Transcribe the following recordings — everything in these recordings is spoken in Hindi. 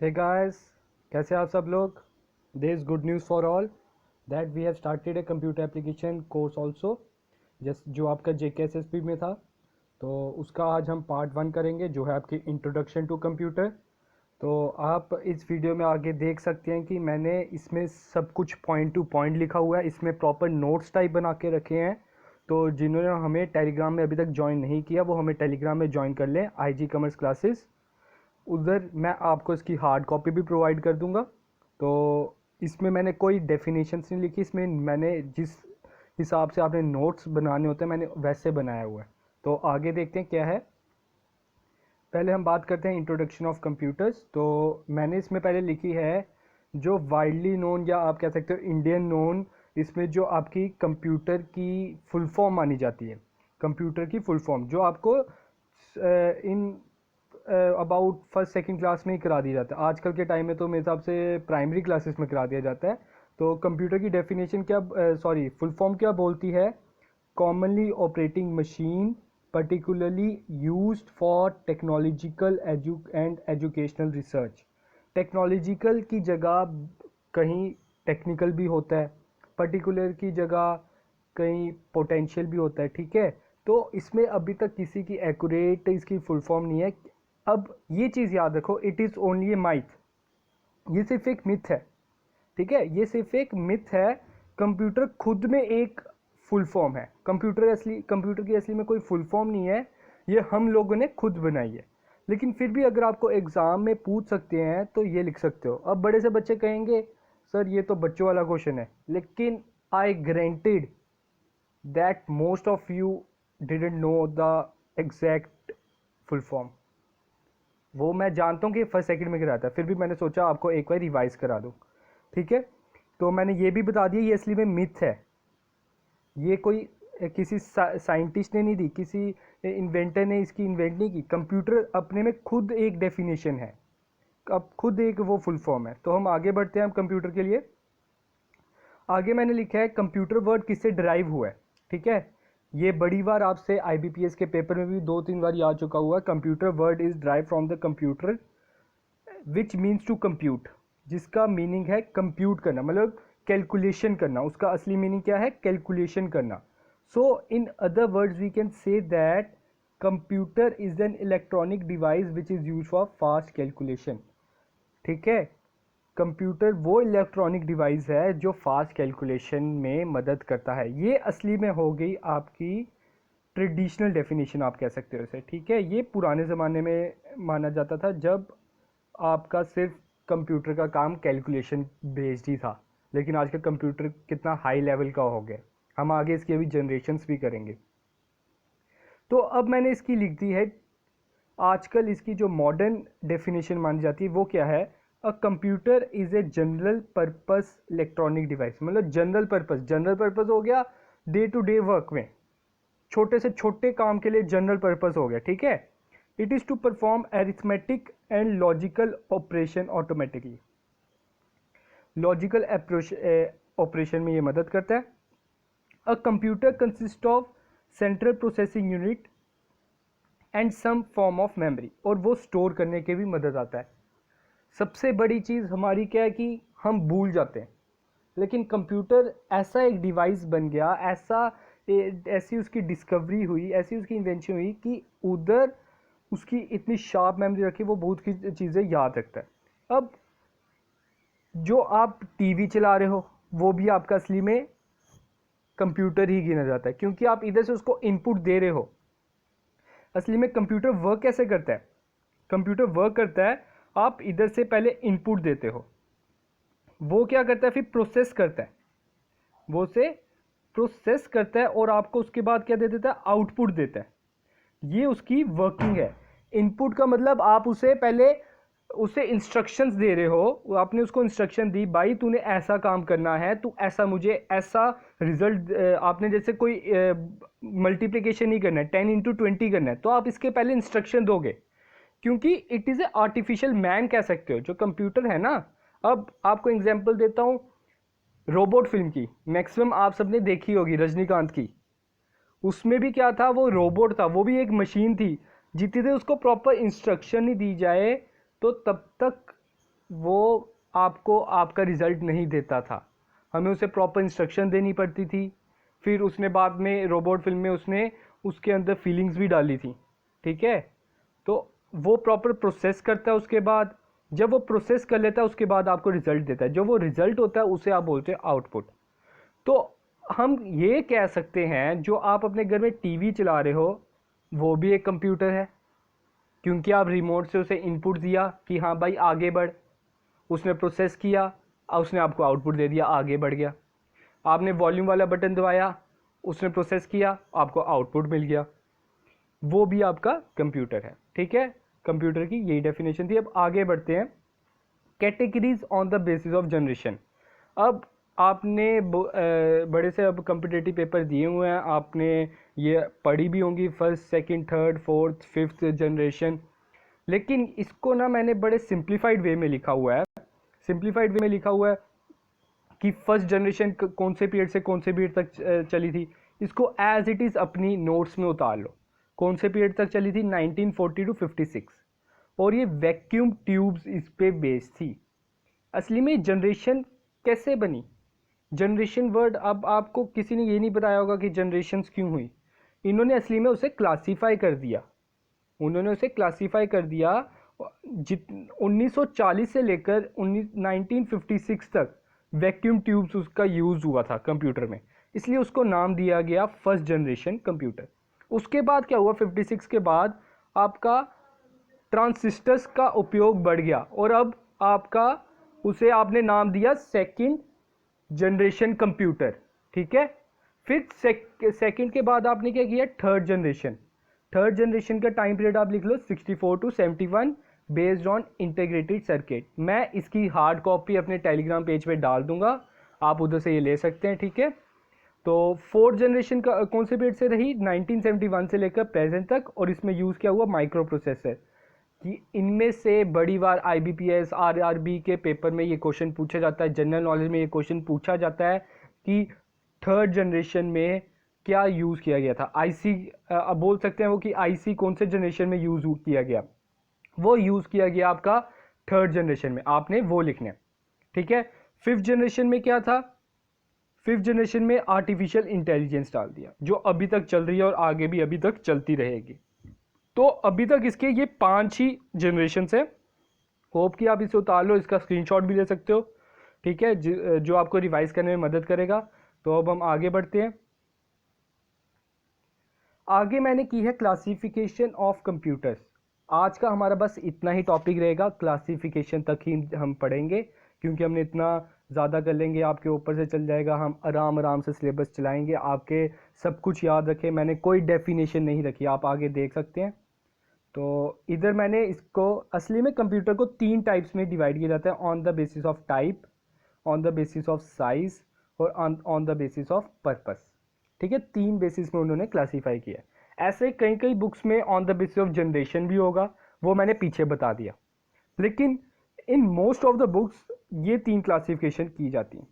हे गाइस, कैसे आप सब लोग। There is good news for all that we have started a computer application course also, just जो आपका JKSSP में था। तो उसका आज हम पार्ट 1 करेंगे, जो है आपकी इंट्रोडक्शन टू कंप्यूटर। तो आप इस वीडियो में आगे देख सकते हैं कि मैंने इसमें सब कुछ पॉइंट टू पॉइंट लिखा हुआ है, इसमें प्रॉपर नोट्स टाइप बना के रखे हैं। तो जिन्होंने हमें टेलीग्राम में अभी तक ज्वाइन नहीं किया वो हमें टेलीग्राम में ज्वाइन कर लें, IG कॉमर्स क्लासेस। उधर मैं आपको इसकी हार्ड कॉपी भी प्रोवाइड कर दूंगा। तो इसमें मैंने कोई डेफिनेशंस नहीं लिखी, इसमें मैंने जिस हिसाब से आपने नोट्स बनाने होते हैं मैंने वैसे बनाया हुआ है। तो आगे देखते हैं क्या है। पहले हम बात करते हैं इंट्रोडक्शन ऑफ कंप्यूटर्स। तो मैंने इसमें पहले लिखी है जो वाइडली नोन, या आप कह सकते हो इंडियन नोन, इसमें जो आपकी कंप्यूटर की फुल फॉर्म मानी जाती है। कंप्यूटर की फुल फॉर्म जो आपको in about first second class में ही करा दिया जाता है। आजकल के टाइम में तो मेरे हिसाब से प्राइमरी क्लासेस में करा दिया जाता है। तो कंप्यूटर की डेफिनेशन क्या, फुल फॉर्म क्या बोलती है? Commonly operating machine particularly used for technological and educational research। Technological की जगह कहीं टेक्निकल भी होता है, पर्टिकुलर की जगह कहीं पोटेंशियल भी होता है, ठीक है। तो इसमें अभी तक किसी की एक्यूरेट इसकी फुल फॉर्म नहीं है। अब ये चीज़ याद रखो, इट इज़ ओनली ए माइथ, ये सिर्फ एक मिथ है, ठीक है। ये सिर्फ एक मिथ है। कंप्यूटर खुद में एक फुल फॉर्म है। कंप्यूटर की असली में कोई फुल फॉर्म नहीं है, ये हम लोगों ने खुद बनाई है। लेकिन फिर भी अगर आपको एग्जाम में पूछ सकते हैं तो ये लिख सकते हो। अब बड़े से बच्चे कहेंगे सर ये तो बच्चों वाला क्वेश्चन है, लेकिन I granted that most of you didn't know the exact full form. वो मैं जानता हूँ कि फर्स्ट सेकंड में गिराता है, फिर भी मैंने सोचा आपको एक बार रिवाइज करा दूँ, ठीक है। तो मैंने ये भी बता दिया ये असली में मिथ है। ये कोई किसी साइंटिस्ट ने नहीं दी, किसी इन्वेंटर ने इसकी इन्वेंट नहीं की। कंप्यूटर अपने में खुद एक डेफिनेशन है, अब खुद एक वो फुल फॉर्म है। तो हम आगे बढ़ते हैं हम कंप्यूटर के लिए। आगे मैंने लिखा है कंप्यूटर वर्ड किससे डराइव हुआ है, ठीक है। ये बड़ी बार आपसे IBPS के पेपर में भी 2-3 बार आ चुका हुआ। Computer word is drive from the computer which means to compute, जिसका मीनिंग है कंप्यूट करना, मतलब कैलकुलेशन करना। उसका असली मीनिंग क्या है? कैलकुलेशन करना। So in other words we can say that computer is an electronic device which is use for fast calculation, ठीक है। कंप्यूटर वो इलेक्ट्रॉनिक डिवाइस है जो फास्ट कैलकुलेशन में मदद करता है। ये असली में हो गई आपकी ट्रेडिशनल डेफिनेशन, आप कह सकते हो इसे, ठीक है। ये पुराने ज़माने में माना जाता था जब आपका सिर्फ कंप्यूटर का काम कैलकुलेशन बेस्ड ही था। लेकिन आजकल कंप्यूटर कितना हाई लेवल का हो गया, हम आगे इसकी अभी जनरेशन्स भी करेंगे। तो अब मैंने इसकी लिख दी है आजकल इसकी जो मॉडर्न डेफिनेशन मानी जाती है वो क्या है? A computer is a general purpose electronic device. मतलब जनरल पर्पस हो गया डे टू डे वर्क में, छोटे से छोटे काम के लिए जनरल पर्पस हो गया, ठीक है। It is to perform arithmetic and logical operation automatically. Logical operation में ये मदद करता है। A computer consist of central processing unit and some form of memory, और वो स्टोर करने के भी मदद आता है। सबसे बड़ी चीज़ हमारी क्या है कि हम भूल जाते हैं, लेकिन कंप्यूटर ऐसा एक डिवाइस बन गया, ऐसी उसकी डिस्कवरी हुई, ऐसी उसकी इन्वेंशन हुई कि उधर उसकी इतनी शार्प मेमोरी रखी, वो बहुत की चीज़ें याद रखता है। अब जो आप टीवी चला रहे हो वो भी आपका असली में कंप्यूटर ही गिना जाता है, क्योंकि आप इधर से उसको इनपुट दे रहे हो। असली में कंप्यूटर वर्क कैसे करता है? कंप्यूटर वर्क करता है, आप इधर से पहले इनपुट देते हो, वो क्या करता है फिर प्रोसेस करता है, वो से प्रोसेस करता है और आपको उसके बाद क्या दे देता है? आउटपुट देता है। ये उसकी वर्किंग है। इनपुट का मतलब आप उसे पहले उसे इंस्ट्रक्शंस दे रहे हो, आपने उसको इंस्ट्रक्शन दी, भाई तूने ऐसा काम करना है, तू ऐसा मुझे ऐसा रिजल्ट, आपने जैसे कोई मल्टीप्लिकेशन नहीं करना है, 10 × 20 करना है, तो आप इसके पहले इंस्ट्रक्शन दोगे, क्योंकि it is a artificial man कह सकते हो जो कंप्यूटर है ना। अब आपको एग्जांपल देता हूँ रोबोट फिल्म की, मैक्सिमम आप सबने देखी होगी रजनीकांत की। उसमें भी क्या था? वो रोबोट था, वो भी एक मशीन थी। जितनी देर उसको प्रॉपर इंस्ट्रक्शन नहीं दी जाए तो तब तक वो आपको आपका रिज़ल्ट नहीं देता था, हमें उसे प्रॉपर इंस्ट्रक्शन देनी पड़ती थी। फिर उसने बाद में रोबोट फिल्म में उसने उसके अंदर फीलिंग्स भी डाली थी, ठीक है। तो वो प्रॉपर प्रोसेस करता है, उसके बाद जब वो प्रोसेस कर लेता है उसके बाद आपको रिजल्ट देता है। जो वो रिजल्ट होता है उसे आप बोलते हैं आउटपुट। तो हम ये कह सकते हैं जो आप अपने घर में टीवी चला रहे हो वो भी एक कंप्यूटर है, क्योंकि आप रिमोट से उसे इनपुट दिया कि हाँ भाई आगे बढ़, उसने प्रोसेस किया और उसने आपको आउटपुट दे दिया, आगे बढ़ गया। आपने वॉल्यूम वाला बटन दबाया, उसने प्रोसेस किया, आपको आउटपुट मिल गया, वो भी आपका कंप्यूटर है, ठीक है। कंप्यूटर की यही डेफिनेशन थी। अब आगे बढ़ते हैं, categories on the basis of generation. अब आपने बड़े से अब कम्पिटेटिव पेपर दिए हुए हैं, आपने ये पढ़ी भी होंगी, first second third fourth fifth generation. लेकिन इसको ना मैंने बड़े सिंप्लीफाइड वे में लिखा हुआ है। सिंप्लीफाइड वे में लिखा हुआ है कि फर्स्ट जनरेशन कौन से पीरियड से कौन से पीरियड तक चली थी, इसको एज इट इज़ अपनी नोट्स में उतार लो। कौन से पीरियड तक चली थी, 1940 टू 56। और ये वैक्यूम ट्यूब्स इस पे बेस्ड थी। असली में जनरेशन कैसे बनी, जनरेशन वर्ड अब आपको किसी ने ये नहीं बताया होगा कि जनरेशन्स क्यों हुई। इन्होंने असली में उसे क्लासीफाई कर दिया, उन्होंने उसे क्लासीफाई कर दिया। 1940 से लेकर 1956 तक वैक्यूम ट्यूब्स उसका यूज़ हुआ था कंप्यूटर में, इसलिए उसको नाम दिया गया फर्स्ट जनरेशन कंप्यूटर। उसके बाद क्या हुआ, 56 के बाद आपका ट्रांजिस्टर्स का उपयोग बढ़ गया और अब आपका उसे आपने नाम दिया सेकंड जनरेशन कंप्यूटर, ठीक है। फिर सेकंड के बाद आपने क्या किया, थर्ड जनरेशन। थर्ड जनरेशन का टाइम पीरियड आप लिख लो 64 to 71 based on integrated circuit. मैं इसकी हार्ड कॉपी अपने टेलीग्राम पेज पे डाल दूंगा, आप उधर से ये ले सकते हैं, ठीक है। तो फोर्थ जनरेशन का कौन से पीरियड से रही, 1971 से लेकर प्रेजेंट तक, और इसमें यूज़ किया हुआ माइक्रो प्रोसेसर। कि इनमें से बड़ी बार IBPS RRB के पेपर में ये क्वेश्चन पूछा जाता है, जनरल नॉलेज में ये क्वेश्चन पूछा जाता है कि थर्ड जनरेशन में क्या यूज़ किया गया था। IC अब बोल सकते हैं वो कि IC कौन से जनरेशन में यूज़ किया गया, वो यूज़ किया गया आपका थर्ड जनरेशन में, आपने वो लिखना है, ठीक है। फिफ्थ जनरेशन में क्या था, फिफ्थ जनरेशन में आर्टिफिशियल इंटेलिजेंस डाल दिया, जो अभी तक चल रही है और आगे भी अभी तक चलती रहेगी। तो अभी तक इसके ये 5 ही जनरेशन है। होप कि आप इसे उतार लो, इसका स्क्रीनशॉट भी ले सकते हो, ठीक है, जो आपको रिवाइज करने में मदद करेगा। तो अब हम आगे बढ़ते हैं। आगे मैंने की है क्लासिफिकेशन ऑफ कंप्यूटर्स। आज का हमारा बस इतना ही टॉपिक रहेगा, क्लासिफिकेशन तक ही हम पढ़ेंगे, क्योंकि हमने इतना ज़्यादा कर लेंगे आपके ऊपर से चल जाएगा। हम आराम आराम से सिलेबस चलाएंगे, आपके सब कुछ याद रखें। मैंने कोई डेफिनेशन नहीं रखी, आप आगे देख सकते हैं। तो इधर मैंने इसको असली में कंप्यूटर को 3 टाइप्स में डिवाइड किया जाता है, on the basis of type, on the basis of size और on the basis of purpose, ठीक है। 3 बेसिस में उन्होंने क्लासीफाई किया है। ऐसे कई कई बुक्स में on the basis of generation भी होगा, वो मैंने पीछे बता दिया, लेकिन in most of the books ये 3 क्लासिफिकेशन की जाती हैं।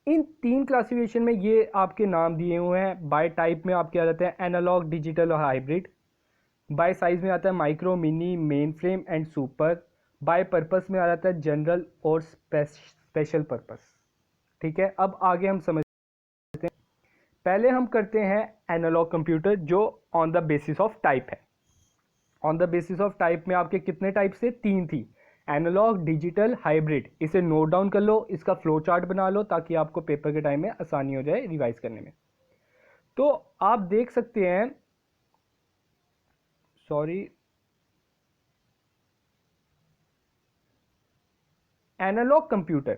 इन 3 क्लासिफिकेशन में ये आपके नाम दिए हुए हैं। बाय टाइप में आपके आ जाते हैं एनालॉग, डिजिटल और हाइब्रिड। बाय साइज में आता है micro, mini, mainframe and super. By purpose में आ जाता है जनरल और स्पेशल पर्पस, ठीक है। अब आगे हम समझते हैं। पहले हम करते हैं एनालॉग कंप्यूटर, जो on the basis of type है। On the basis of type में आपके कितने टाइप से, 3 थी, एनालॉग, डिजिटल, हाइब्रिड। इसे नोट डाउन कर लो, इसका फ्लो चार्ट बना लो, ताकि आपको पेपर के टाइम में आसानी हो जाए रिवाइज करने में। तो आप देख सकते हैं, सॉरी, एनालॉग कंप्यूटर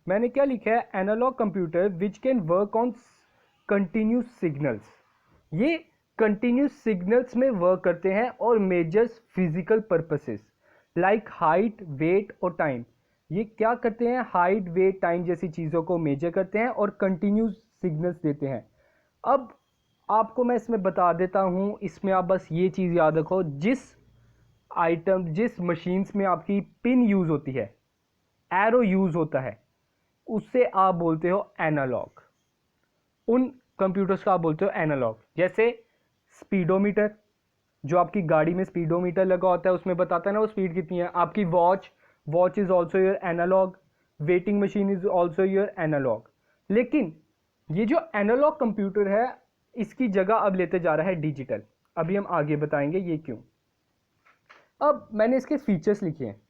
मैंने क्या लिखा है, analogue computer which can work on continuous signals. ये कंटिन्यूस सिग्नल्स में वर्क करते हैं और measures physical purposes like height, weight और टाइम। ये क्या करते हैं, हाइट, वेट, टाइम जैसी चीज़ों को मेजर करते हैं और कंटिन्यूस सिग्नल्स देते हैं। अब आपको मैं इसमें बता देता हूँ, इसमें आप बस ये चीज़ याद रखो, जिस मशीन्स में आपकी पिन यूज़ होती है, एरो यूज़ होता है, उससे आप बोलते हो एनालॉग। उन कंप्यूटर्स का आप बोलते हो एनालॉग। जैसे स्पीडोमीटर, जो आपकी गाड़ी में स्पीडोमीटर लगा होता है, उसमें बताता है ना वो स्पीड कितनी है। आपकी watch, watch is also your analogue, weighing machine is also your analogue. लेकिन ये जो एनालॉग कंप्यूटर है इसकी जगह अब लेते जा रहा है डिजिटल। अभी हम आगे बताएंगे ये क्यों। अब मैंने इसके फीचर्स लिखे हैं।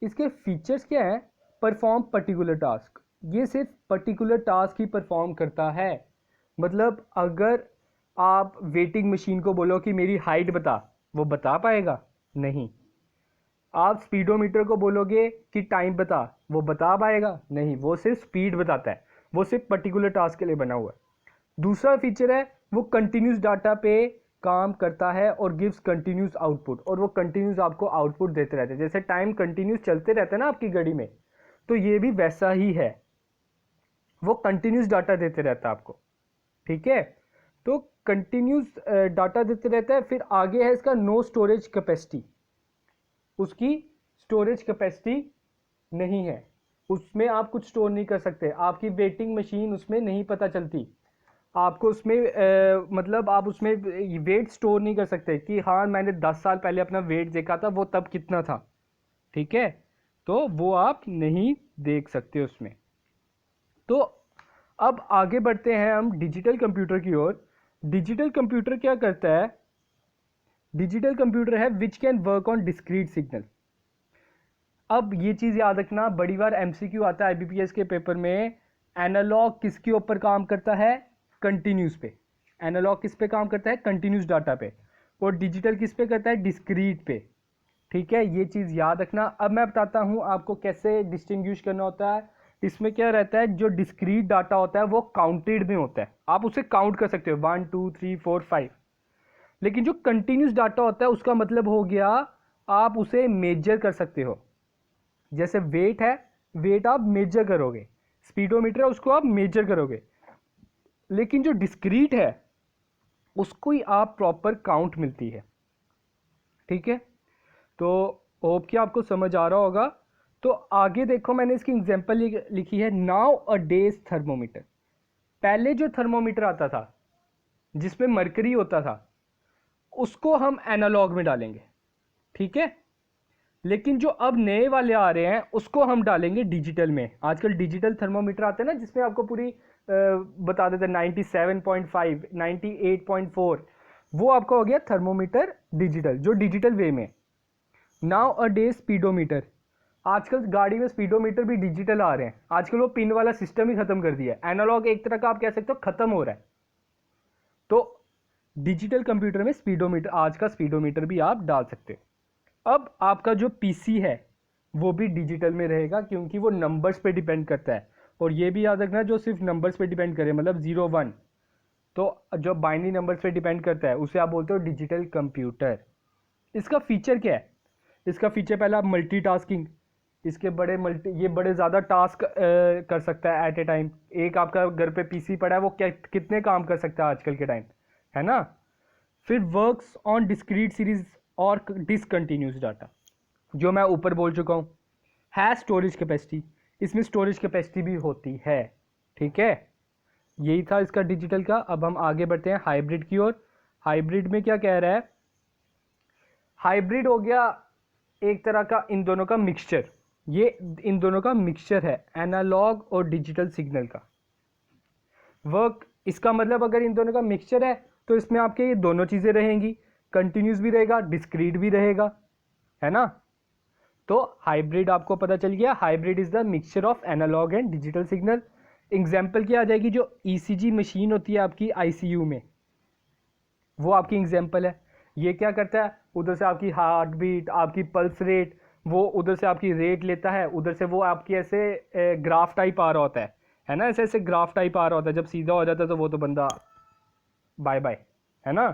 इसके फीचर्स क्या है? Perform particular task. ये सिर्फ पर्टिकुलर टास्क ही परफॉर्म करता है। मतलब अगर आप वेटिंग मशीन को बोलो कि मेरी हाइट बता, वो बता पाएगा? नहीं। आप स्पीडोमीटर को बोलोगे कि टाइम बता, वो बता पाएगा? नहीं। वो सिर्फ स्पीड बताता है, वो सिर्फ पर्टिकुलर टास्क के लिए बना हुआ है। दूसरा फीचर है वो कंटिन्यूस डाटा पे काम करता है और गिव्स कंटिन्यूस आउटपुट, और वो कंटिन्यूस आपको आउटपुट देते रहते हैं। जैसे टाइम कंटिन्यूस चलते रहता है ना आपकी घड़ी में, तो ये भी वैसा ही है, वो कंटिन्यूस डाटा देते रहता है आपको। ठीक है, तो कंटिन्यूस डाटा देते रहता है। फिर आगे है इसका नो स्टोरेज कैपेसिटी। उसकी स्टोरेज कैपेसिटी नहीं है, उसमें आप कुछ स्टोर नहीं कर सकते। आपकी वेटिंग मशीन उसमें नहीं पता चलती आपको, उसमें मतलब आप उसमें वेट स्टोर नहीं कर सकते कि हाँ मैंने 10 साल पहले अपना वेट देखा था, वो तब कितना था। ठीक है, तो वो आप नहीं देख सकते उसमें। तो अब आगे बढ़ते हैं हम डिजिटल कंप्यूटर की ओर। डिजिटल कंप्यूटर क्या करता है? डिजिटल कंप्यूटर है विच can work on discrete signal. अब ये चीज़ याद रखना, बड़ी बार एमसीक्यू आता है आईबीपीएस के पेपर में। एनालॉग किसके ऊपर काम करता है? कंटिन्यूस पे। एनालॉग किस पे काम करता है? कंटिन्यूस डाटा पे। और डिजिटल किस पे करता है? डिस्क्रीट पे। ठीक है, ये चीज़ याद रखना। अब मैं बताता हूँ आपको कैसे डिस्टिंग्विश करना होता है। इसमें क्या रहता है, जो डिस्क्रीट डाटा होता है वो काउंटेड में होता है, आप उसे काउंट कर सकते हो 1 2 3 4 5। लेकिन जो कंटिन्यूस डाटा होता है उसका मतलब हो गया आप उसे मेजर कर सकते हो। जैसे वेट है, वेट आप मेजर करोगे, स्पीडोमीटर है उसको आप मेजर करोगे। लेकिन जो डिस्क्रीट है उसको ही आप प्रॉपर काउंट मिलती है। ठीक है, तो होप कि आपको समझ आ रहा होगा। तो आगे देखो, मैंने इसकी एग्जांपल लिखी है, नाउ अ डेज थर्मोमीटर। पहले जो थर्मोमीटर आता था जिसमें मरकरी होता था उसको हम एनालॉग में डालेंगे। ठीक है, लेकिन जो अब नए वाले आ रहे हैं उसको हम डालेंगे डिजिटल में। आजकल डिजिटल थर्मोमीटर आते हैं ना जिसमें आपको पूरी बता देते हैं 97.5 98.4, वो आपका हो गया थर्मोमीटर डिजिटल, जो डिजिटल वे में। Now a day speedometer. आजकल गाड़ी में स्पीडोमीटर भी डिजिटल आ रहे हैं। आजकल वो पिन वाला सिस्टम ही खत्म कर दिया है, एनालॉग एक तरह का आप कह सकते हो खत्म हो रहा है। तो डिजिटल कंप्यूटर में स्पीडोमीटर, आज का स्पीडोमीटर भी आप डाल सकते हो। अब आपका जो पीसी है वो भी डिजिटल में रहेगा क्योंकि वो नंबर्स पे डिपेंड करता है। और ये भी याद रखना, जो सिर्फ नंबर्स पे डिपेंड करे, मतलब 0 1, तो जो बाइनरी नंबर्स पे डिपेंड करता है उसे आप बोलते हो डिजिटल कंप्यूटर। इसका फीचर क्या है? इसका फीचर पहला मल्टीटास्किंग। इसके बड़े ये बड़े ज़्यादा टास्क कर सकता है एट ए टाइम। एक आपका घर पे पीसी पड़ा है, वो क्या कितने काम कर सकता है आजकल के टाइम, है ना। फिर वर्क्स ऑन डिस्क्रीट सीरीज और डिसकंटिन्यूस डाटा, जो मैं ऊपर बोल चुका हूँ। है स्टोरेज कैपेसिटी, इसमें स्टोरेज कैपेसिटी भी होती है। ठीक है, यही था इसका डिजिटल का। अब हम आगे बढ़ते हैं हाइब्रिड की ओर। हाइब्रिड में क्या कह रहा है? हाइब्रिड हो गया एक तरह का इन दोनों का मिक्सचर। ये इन दोनों का मिक्सचर है, एनालॉग और डिजिटल सिग्नल का वर्क। इसका मतलब अगर इन दोनों का मिक्सचर है तो इसमें आपके ये दोनों चीज़ें रहेंगी, कंटिन्यूस भी रहेगा, डिस्क्रीट भी रहेगा, है ना। तो हाइब्रिड आपको पता चल गया, hybrid is the mixture of analogue and digital signal. Example क्या आ जाएगी? जो ईसीजी मशीन होती है आपकी आईसीयू में, वो आपकी एग्जाम्पल है। ये क्या करता है? उधर से आपकी हार्ट बीट, आपकी पल्स रेट, वो उधर से आपकी रेट लेता है, उधर से वो आपकी ऐसे ग्राफ टाइप आ रहा होता है ना, ऐसे ऐसे ग्राफ टाइप आ रहा होता है। जब सीधा हो जाता है तो वो तो बंदा बाय बाय, है ना।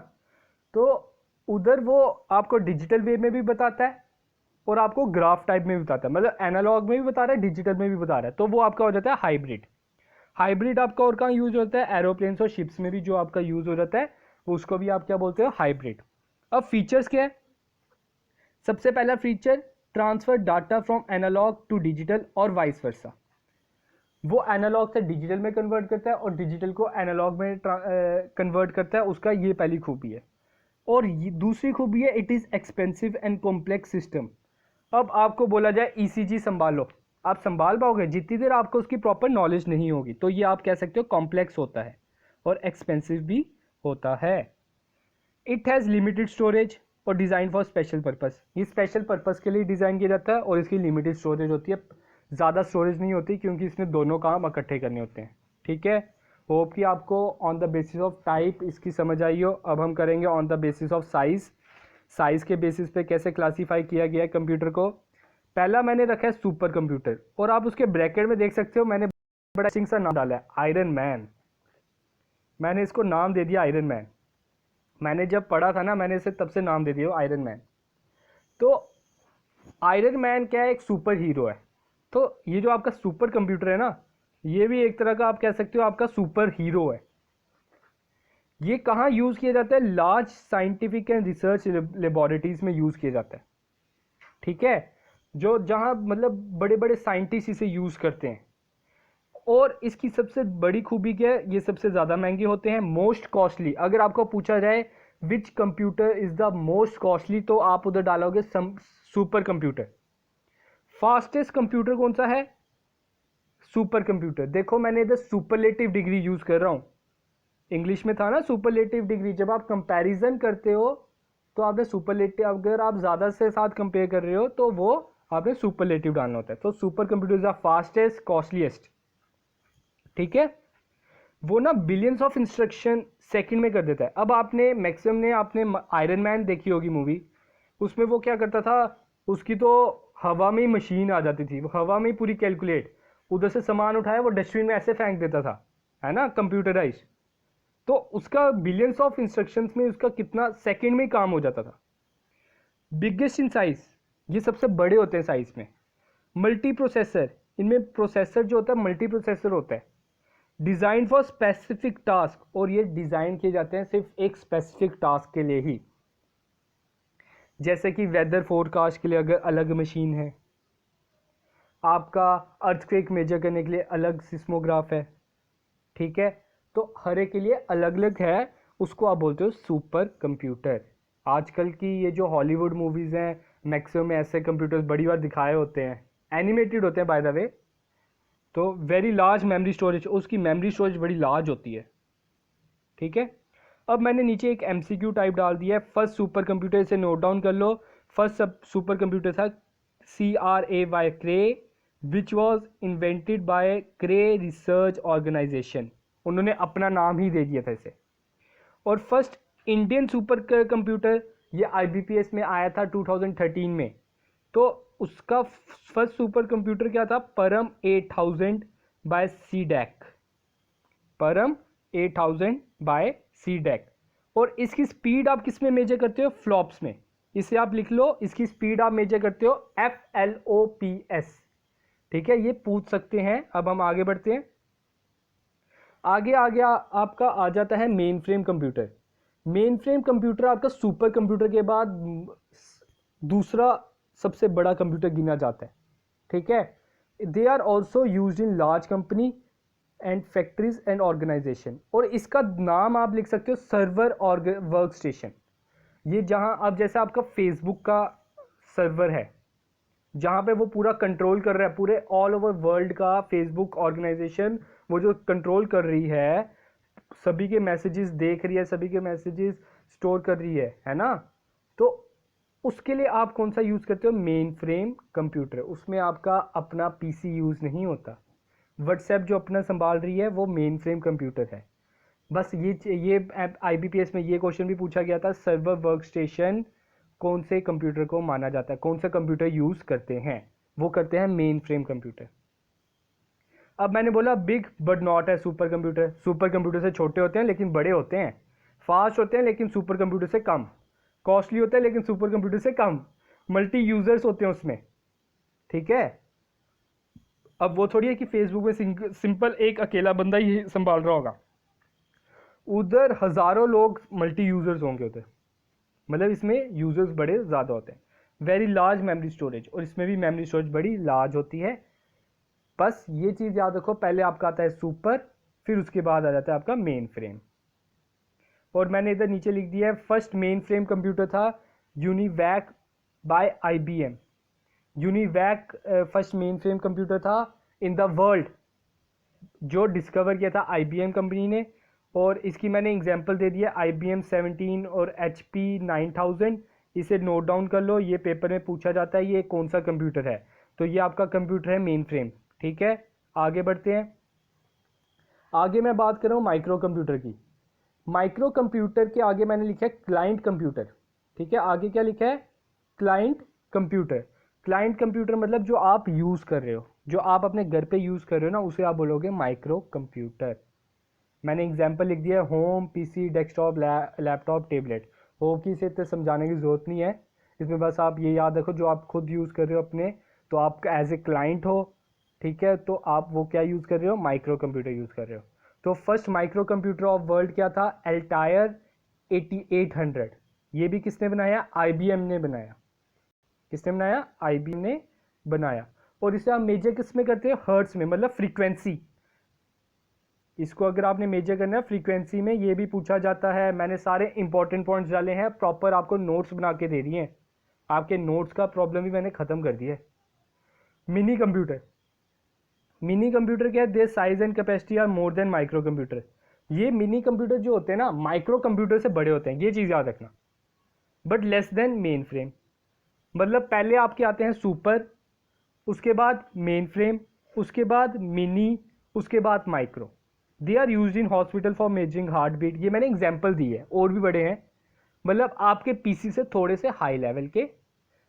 तो उधर वो आपको डिजिटल वे में भी बताता है और आपको ग्राफ टाइप में भी बताता है, मतलब एनालॉग में भी बता रहा है, डिजिटल में भी बता रहा है। तो वो आपका हो जाता है हाइब्रिड। हाइब्रिड आपका और कहाँ यूज होता है? एरोप्लेन्स और शिप्स में भी जो आपका यूज हो जाता है उसको भी आप क्या बोलते हो? हाइब्रिड। अब फीचर्स क्या है? सबसे पहला feature, transfer data from analogue to digital और वाइस वर्सा। वो एनालॉग से डिजिटल में कन्वर्ट करता है और डिजिटल को एनालॉग में कन्वर्ट करता है, उसका ये पहली खूबी है। और दूसरी खूबी है, it is expensive and complex system. अब आपको बोला जाए ईसीजी संभालो, आप संभाल पाओगे? जितनी देर आपको उसकी प्रॉपर नॉलेज नहीं होगी। तो ये आप कह सकते हो कॉम्प्लेक्स होता है और एक्सपेंसिव भी होता है। इट हैज़ लिमिटेड स्टोरेज और डिज़ाइन फॉर स्पेशल पर्पस, ये स्पेशल पर्पस के लिए डिज़ाइन किया जाता है और इसकी लिमिटेड स्टोरेज होती है, ज़्यादा स्टोरेज नहीं होती क्योंकि इसमें दोनों काम इकट्ठे करने होते हैं। ठीक है, होप कि आपको on the basis of type इसकी समझ आई हो। अब हम करेंगे on the basis of size, size के बेसिस पे कैसे क्लासीफाई किया गया है कंप्यूटर को। पहला मैंने रखा है सुपर कंप्यूटर, और आप उसके ब्रैकेट में देख सकते हो मैंने बड़ा सिंग सा नाम डाला है, आयरन मैन। मैंने इसको नाम दे दिया आयरन मैन। मैंने जब पढ़ा था ना, मैंने इसे तब से नाम दे दिया आयरन मैन। तो आयरन मैन क्या है? एक सुपर हीरो है। तो ये जो आपका सुपर कंप्यूटर है ना, ये भी एक तरह का आप कह सकते हो आपका सुपर हीरो है। ये कहाँ यूज़ किया जाता है? Large scientific and research laboratories में यूज़ किया जाता है। ठीक है, जो जहाँ मतलब बड़े बड़े साइंटिस्ट इसे यूज़ करते हैं। और इसकी सबसे बड़ी खूबी क्या है? ये सबसे ज़्यादा महंगे होते हैं, मोस्ट कॉस्टली। अगर आपको पूछा जाए which computer is the most costly, तो आप उधर डालोगे सुपर कंप्यूटर। फास्टेस्ट कंप्यूटर कौन सा है? Super computer. देखो मैंने इधर सुपरलेटिव डिग्री यूज़ कर रहा हूँ, इंग्लिश में था ना सुपरलेटिव डिग्री। जब आप कंपैरिजन करते हो तो आपने सुपरलेटिव, अगर आप ज़्यादा से साथ कंपेयर कर रहे हो तो वो आपने सुपरलेटिव डालना होता है। तो super computer is the fastest costliest. ठीक है, वो ना बिलियंस ऑफ इंस्ट्रक्शन सेकंड में कर देता है। अब आपने मैक्सिमम ने आपने आयरन मैन देखी होगी मूवी, उसमें वो क्या करता था, उसकी तो हवा में ही मशीन आ जाती थी, वो हवा में ही पूरी कैलकुलेट, उधर से सामान उठाया वो डस्टबिन में ऐसे फेंक देता था, है ना, कंप्यूटराइज। तो उसका बिलियंस ऑफ इंस्ट्रक्शंस में उसका कितना सेकंड में ही काम हो जाता था। बिगेस्ट इन साइज, ये सबसे बड़े होते हैं साइज में। मल्टी प्रोसेसर, इनमें प्रोसेसर जो होता है मल्टी प्रोसेसर होता है। डिज़ाइन फॉर स्पेसिफिक टास्क, और ये डिज़ाइन किए जाते हैं सिर्फ एक स्पेसिफिक टास्क के लिए ही। जैसे कि वेदर फोरकास्ट के लिए अगर अलग मशीन है, आपका अर्थक्वेक मेजर करने के लिए अलग सिस्मोग्राफ है। ठीक है, तो हर एक के लिए अलग अलग है, उसको आप बोलते हो सुपर कंप्यूटर। आजकल की ये जो हॉलीवुड मूवीज़ हैं, मैक्सिमम में ऐसे कंप्यूटर्स बड़ी बार दिखाए होते हैं, एनिमेटेड होते हैं बाय द वे। तो वेरी लार्ज मेमोरी स्टोरेज, उसकी मेमोरी स्टोरेज बड़ी लार्ज होती है। ठीक है, अब मैंने नीचे एक एमसीक्यू टाइप डाल दिया है। फर्स्ट सुपर कंप्यूटर, इसे नोट डाउन कर लो। फर्स्ट सब सुपर कंप्यूटर था CRAY, Cray, which was invented by Cray research organization. उन्होंने अपना नाम ही दे दिया था इसे। और फर्स्ट इंडियन सुपर कंप्यूटर ये IBPS में आया था 2013 में। तो उसका फर्स्ट सुपर कंप्यूटर क्या था? परम 8000 बाय CDEC, परम 8000 बाय CDEC। और इसकी स्पीड आप किस में मेजर करते हो? फ्लॉप्स में। इसे आप लिख लो, इसकी स्पीड आप मेजर करते हो FLOPS। ठीक है, ये पूछ सकते हैं। अब हम आगे बढ़ते हैं। आगे आगे आपका आ जाता है main frame computer. Main frame computer आपका सुपर कंप्यूटर के बाद दूसरा सबसे बड़ा कंप्यूटर गिना जाता है। ठीक है, they are also use in large company and factories and organization. और इसका नाम आप लिख सकते हो सर्वर और वर्क स्टेशन। ये जहां अब जैसे आपका फेसबुक का सर्वर है, जहाँ पे वो पूरा कंट्रोल कर रहा है, पूरे ऑल ओवर वर्ल्ड का फेसबुक ऑर्गेनाइजेशन वो जो कंट्रोल कर रही है, सभी के मैसेजेस देख रही है, सभी के मैसेजेस स्टोर कर रही है ना। तो उसके लिए आप कौन सा यूज़ करते हो? Main frame computer. उसमें आपका अपना PC यूज़ नहीं होता। व्हाट्सएप जो अपना संभाल रही है वो मेन फ्रेम कंप्यूटर है। बस ये IBPS में ये क्वेश्चन भी पूछा गया था, सर्वर वर्क स्टेशन कौन से कंप्यूटर को माना जाता है, कौन सा कंप्यूटर यूज़ करते हैं? वो करते हैं मेन फ्रेम कंप्यूटर। अब मैंने बोला बिग बट नॉट है सुपर कंप्यूटर। सुपर कंप्यूटर से छोटे होते हैं लेकिन बड़े होते हैं, फास्ट होते हैं लेकिन सुपर कंप्यूटर से कम, कॉस्टली होते हैं लेकिन सुपर कंप्यूटर से कम, मल्टी यूजर्स होते हैं उसमें। ठीक है, अब वो थोड़ी है कि फेसबुक में सिंपल एक अकेला बंदा ही संभाल रहा होगा, उधर हजारों लोग मल्टी यूजर्स होंगे उधर, मतलब इसमें यूजर्स बड़े ज़्यादा होते हैं। वेरी लार्ज मेमोरी स्टोरेज, और इसमें भी मेमोरी स्टोरेज बड़ी लार्ज होती है। बस ये चीज़ याद रखो, पहले आपका आता है सुपर, फिर उसके बाद आ जाता है आपका मेन फ्रेम। और मैंने इधर नीचे लिख दिया है फर्स्ट मेन फ्रेम कंप्यूटर था UNIVAC by IBM। UNIVAC first mainframe computer था इन द वर्ल्ड, जो डिस्कवर किया था IBM कंपनी ने। और इसकी मैंने एग्जांपल दे दिया IBM 17 और HP 9000। इसे नोट डाउन कर लो, ये पेपर में पूछा जाता है ये कौन सा कंप्यूटर है। तो ये आपका कंप्यूटर है मेन फ्रेम। ठीक है, आगे बढ़ते हैं। आगे मैं बात कर रहा हूँ माइक्रो कंप्यूटर की। माइक्रो कंप्यूटर के आगे मैंने लिखा है क्लाइंट कंप्यूटर। ठीक है, आगे क्या लिखा है? Client computer. क्लाइंट कंप्यूटर मतलब जो आप यूज़ कर रहे हो, जो आप अपने घर पे यूज़ कर रहे हो ना, उसे आप बोलोगे माइक्रो कंप्यूटर। मैंने एग्जांपल लिख दिया home, PC, desktop, laptop, tablet. Home की से इतने समझाने की ज़रूरत नहीं है, इसमें बस आप ये याद रखो जो आप खुद यूज़ कर रहे हो अपने, तो आप एज ए क्लाइंट हो। ठीक है, तो आप वो क्या यूज़ कर रहे हो? माइक्रो कंप्यूटर यूज़ कर रहे हो। तो first micro computer of world क्या था? एल्टायर 8800। ये भी किसने बनाया? IBM ने बनाया। किसने बनाया? IBM ने बनाया। और इसे आप मेजर किस में करते हो? हर्ट्स में, मतलब फ्रीक्वेंसी। इसको अगर आपने मेजर करना है फ्रीक्वेंसी में, ये भी पूछा जाता है। मैंने सारे इंपॉर्टेंट पॉइंट्स डाले हैं, प्रॉपर आपको नोट्स बना के दे दिए हैं। आपके नोट्स का प्रॉब्लम भी मैंने खत्म कर दिया है। Mini computer. मिनी कंप्यूटर क्या है? Their size and capacity are more than microcomputer. ये मिनी कंप्यूटर जो होते हैं ना, माइक्रो कंप्यूटर से बड़े होते हैं, ये चीज़ याद रखना। But less than main frame. मतलब पहले आपके आते हैं सुपर, उसके बाद मेन फ्रेम, उसके बाद मिनी, उसके बाद micro. They are use in hospital for measuring heartbeat. ये मैंने एग्जाम्पल दी है, और भी बड़े हैं। मतलब आपके PC से थोड़े से हाई लेवल के,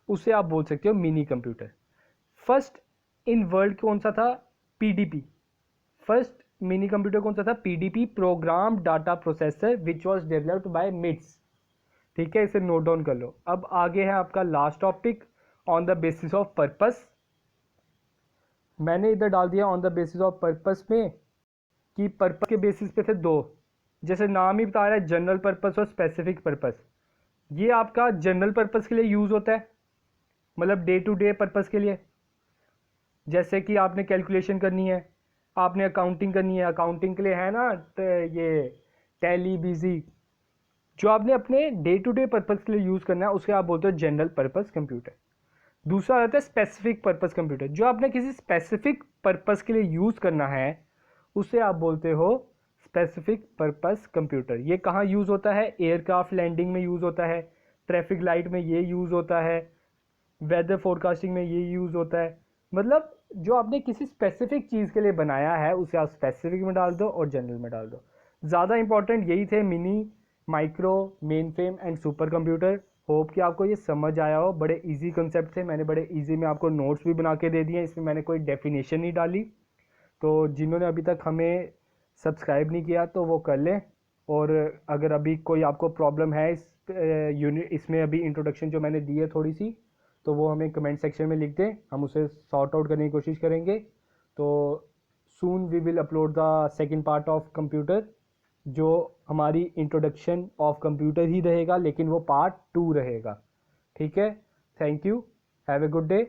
उसे आप बोल सकते हो mini computer. First in world कौन सा था? PDP। फर्स्ट मिनी कंप्यूटर कौन सा था? PDP, program data processor, which was developed by MITS. ठीक है, इसे नोट डाउन कर लो। अब आगे है आपका last topic, on the basis of purpose. मैंने इधर डाल दिया on the basis of purpose में, कि पर्पस के बेसिस पे थे दो। जैसे नाम ही बता रहा है, जनरल पर्पस और स्पेसिफिक पर्पस। ये आपका जनरल पर्पस के लिए यूज़ होता है, मतलब डे टू डे पर्पस के लिए। जैसे कि आपने कैलकुलेशन करनी है, आपने अकाउंटिंग करनी है, अकाउंटिंग के लिए है ना तो ये टैली, बिजी, जो आपने अपने डे टू डे पर्पस के लिए यूज़ करना है, उसे आप बोलते हो जनरल पर्पस कंप्यूटर। दूसरा आता है स्पेसिफिक पर्पस कंप्यूटर, जो आपने किसी स्पेसिफिक पर्पस के लिए यूज़ करना है, उसे आप बोलते हो स्पेसिफिक पर्पस कंप्यूटर। ये कहाँ यूज़ होता है? एयरक्राफ्ट लैंडिंग में यूज़ होता है, ट्रैफिक लाइट में ये यूज़ होता है, वेदर फोरकास्टिंग में ये यूज़ होता है। मतलब जो आपने किसी स्पेसिफिक चीज़ के लिए बनाया है, उसे आप स्पेसिफिक में डाल दो और जनरल में डाल दो। ज़्यादा इंपॉर्टेंट यही थे, mini, micro, main frame and super computer. Hope कि आपको ये समझ आया हो। बड़े इजी कंसेप्ट थे, मैंने बड़े इजी में आपको नोट्स भी बना के दे दिए, इसमें मैंने कोई डेफिनेशन नहीं डाली। तो जिन्होंने अभी तक हमें सब्सक्राइब नहीं किया तो वो कर लें। और अगर अभी कोई आपको प्रॉब्लम है इस यूनिट, इसमें अभी इंट्रोडक्शन जो मैंने दी है थोड़ी सी, तो वो हमें कमेंट सेक्शन में लिख दें, हम उसे सॉर्ट आउट करने की कोशिश करेंगे। तो soon we will upload the second part of computer, जो हमारी इंट्रोडक्शन ऑफ कंप्यूटर ही रहेगा, लेकिन वो पार्ट 2 रहेगा। ठीक है, thank you, have a good day.